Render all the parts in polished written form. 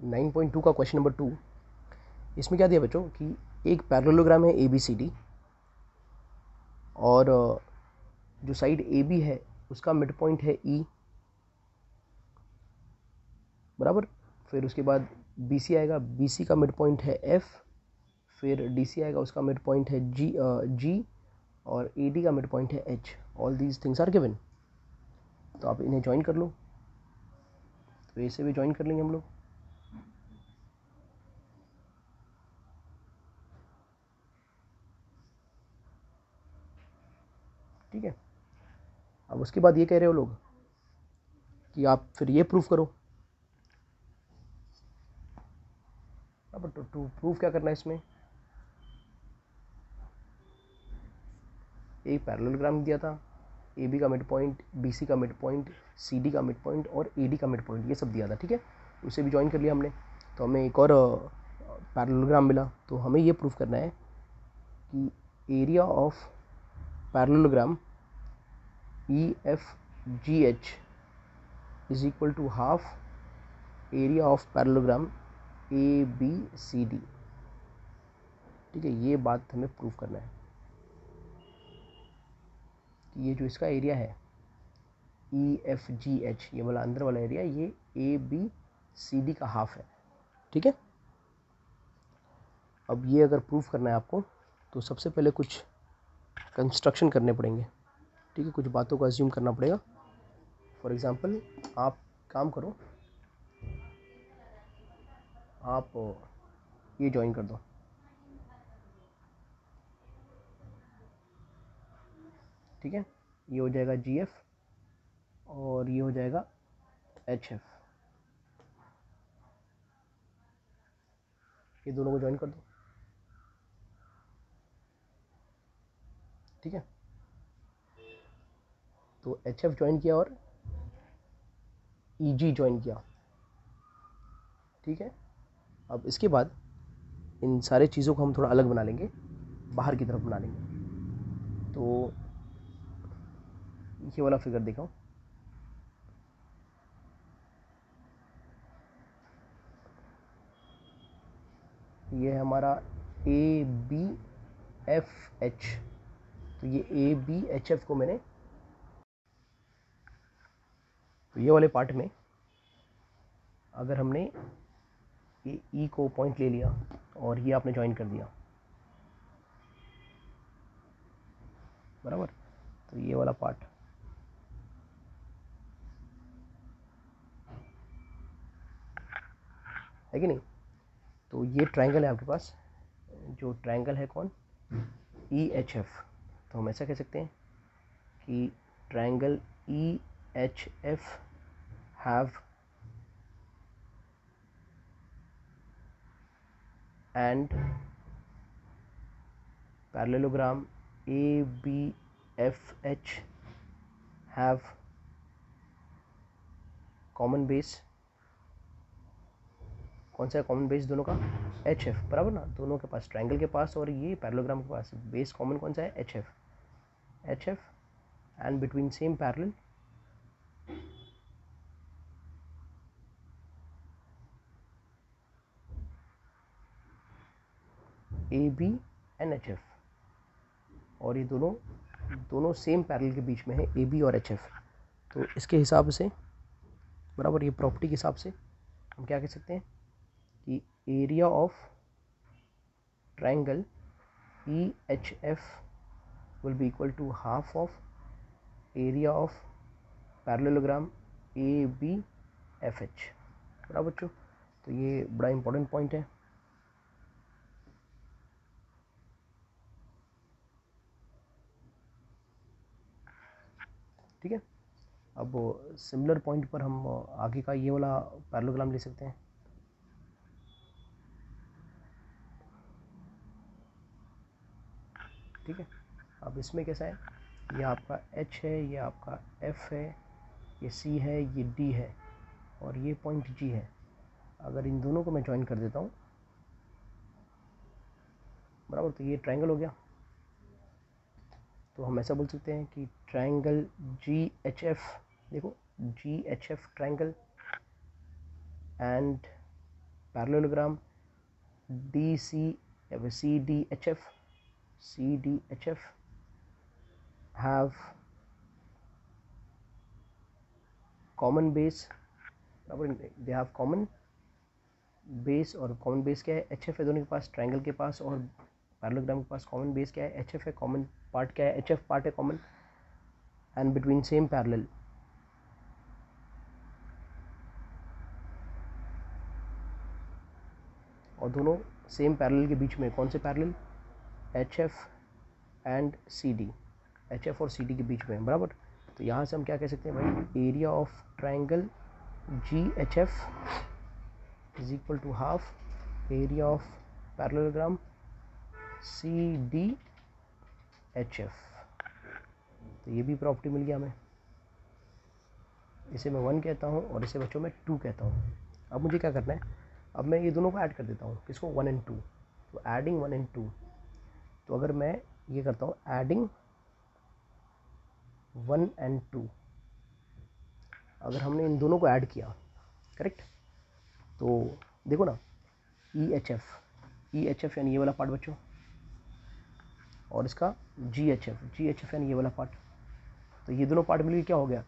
9.2 का question number 2, इसमें क्या दिया बच्चों कि एक पैरेललोग्राम है ABCD और जो साइड AB है उसका मिड पॉइंट है E, बराबर। फिर उसके बाद BC आएगा, BC का मिड पॉइंट है F, फिर DC आएगा, उसका मिड पॉइंट है G और AD का मिड पॉइंट है H। All these things are given. तो आप इन्हें ज्वाइन कर लो, तो ऐसे भी ज्वाइन कर लेंगे हम लोग। ठीक है। अब उसके बाद ये कह रहे हो लोग कि आप फिर ये प्रूफ करो। अब टू प्रूफ क्या करना है इसमें, एक पैरेललोग्राम दिया था, AB का मिड पॉइंट, BC का मिड पॉइंट, CD का मिड पॉइंट और AD का मिड पॉइंट, ये सब दिया था। ठीक है, उसे भी ज्वाइन कर लिया हमने। तो हमें एक और पैरेललोग्राम मिला। तो हमें ये प्रूफ करना है कि area of parallelogram EFGH is equal to half area of parallelogram ABCD। ठीक है, ये बात हमें प्रूफ करना है कि ये जो इसका एरिया है EFGH, ये वाला अंदर वाला एरिया, ये ABCD का हाफ है। ठीक है। अब ये अगर प्रूफ करना है आपको तो सबसे पहले कुछ कंस्ट्रक्शन करने पड़ेंगे। ठीक है, कुछ बातों को अज्यूम करना पड़ेगा। फॉर एग्जांपल आप काम करो, आप ये ज्वाइन कर दो। ठीक है, ये हो जाएगा GF और ये हो जाएगा HF, ये दोनों को ज्वाइन कर दो। ठीक है, तो HF ज्वाइन किया और EG ज्वाइन किया। ठीक है, अब इसके बाद इन सारे चीज़ों को हम थोड़ा अलग बना लेंगे, बाहर की तरफ बना लेंगे। तो ये वाला फिगर देखो, ये है हमारा ABFH। तो ये ABHF को मैंने, तो ये वाले पार्ट में अगर हमने E को पॉइंट ले लिया और ये आपने ज्वाइन कर दिया, बराबर। तो ये वाला पार्ट है कि नहीं। तो ये ट्रायंगल है आपके पास, जो ट्रायंगल है कौन, EHF। तो हम ऐसा कह सकते हैं कि triangle EHF have and parallelogram ABFH have common base. कौन सा है कॉमन बेस दोनों का, HF, बराबर ना। दोनों के पास, ट्रायंगल के पास और ये पैरेललोग्राम के पास बेस कॉमन कौन सा है, HF and between same parallel AB and HF। और ये दोनों सेम पैरेलल के बीच में है, AB और HF। तो इसके हिसाब से, बराबर, ये प्रॉपर्टी के हिसाब से हम क्या कह सकते हैं कि area of triangle EHF will be equal to half of area of parallelogram ABFH। बराबर बच्चों, तो ये बड़ा इंपॉर्टेंट पॉइंट है। ठीक है, अब सिमिलर पॉइंट पर हम आगे का ये वाला पैरेललोग्राम ले सकते हैं। ठीक है, अब इसमें कैसा है, ये आपका H है, ये आपका F है, ये C है, ये D है और ये पॉइंट G है। अगर इन दोनों को मैं ज्वाइन कर देता हूँ, बराबर, तो ये ट्रायंगल हो गया। तो हम ऐसा बोल सकते हैं कि ट्रायंगल GHF, देखो GHF triangle and parallelogram CDHF have common base, they have common base, और common base क्या है, HF है दोनों के पास, ट्रायंगल के पास और पैरेललोग्राम के पास common base क्या है, HF है, common part क्या है, HF part है common, and between same parallel और दोनों सेम पैरेलल के बीच में कौन से parallel, HF and CD, HF और CD के बीच में, बराबर। तो यहाँ से हम क्या कह सकते हैं भाई, area of triangle GHF is equal to half area of parallelogram CDHF। तो ये भी प्रॉपर्टी मिल गया हमें, इसे मैं 1 कहता हूँ और इसे बच्चों में 2 कहता हूँ। अब मुझे क्या करना है, अब मैं ये दोनों को ऐड कर देता हूँ, किसको, 1 and 2, तो एडिंग 1 and 2, तो अगर मैं ये करता हूँ एडिंग 1 and 2, अगर हमने इन दोनों को ऐड किया, करेक्ट, तो देखो ना EHF यानी ये वाला पार्ट बच्चों, और इसका GHF यानी ये वाला पार्ट, तो ये दोनों पार्ट मिलकर क्या हो गया,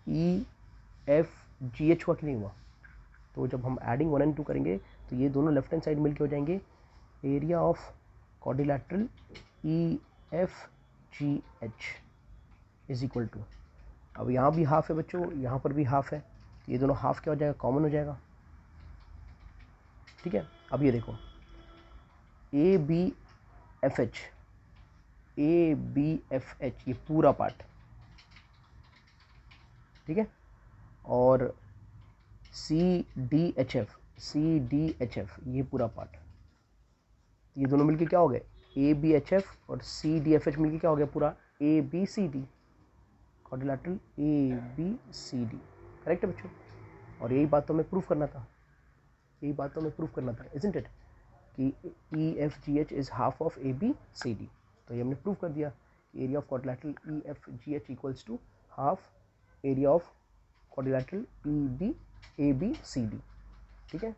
EFGH हुआ कि नहीं हुआ। तो जब हम एडिंग 1 and 2 करेंगे तो ये दोनों लेफ्ट हैंड साइड मिलके हो जाएंगे area of quadrilateral EFGH is equal to, अब यहाँ भी हाफ है बच्चों, यहाँ पर भी हाफ है, तो ये दोनों हाफ क्या हो जाएगा, कॉमन हो जाएगा, ठीक है। अब ये देखो ABFH ये पूरा पार्ट, ठीक है, और CDHF ये पूरा पार्ट, ये दोनों मिलके क्या हो गए, ABHF और CDFH मिलके क्या हो गया, पूरा ABCD, क्वाड्रिलैटरल ABCD, करेक्ट है बच्चों। और यही बात तो हमें प्रूफ करना था, इजंट इट, कि EFGH is half of ABCD। तो ये हमने प्रूफ कर दिया, area of quadrilateral EFGH equals to half area of quadrilateral ABCD, ठीक है।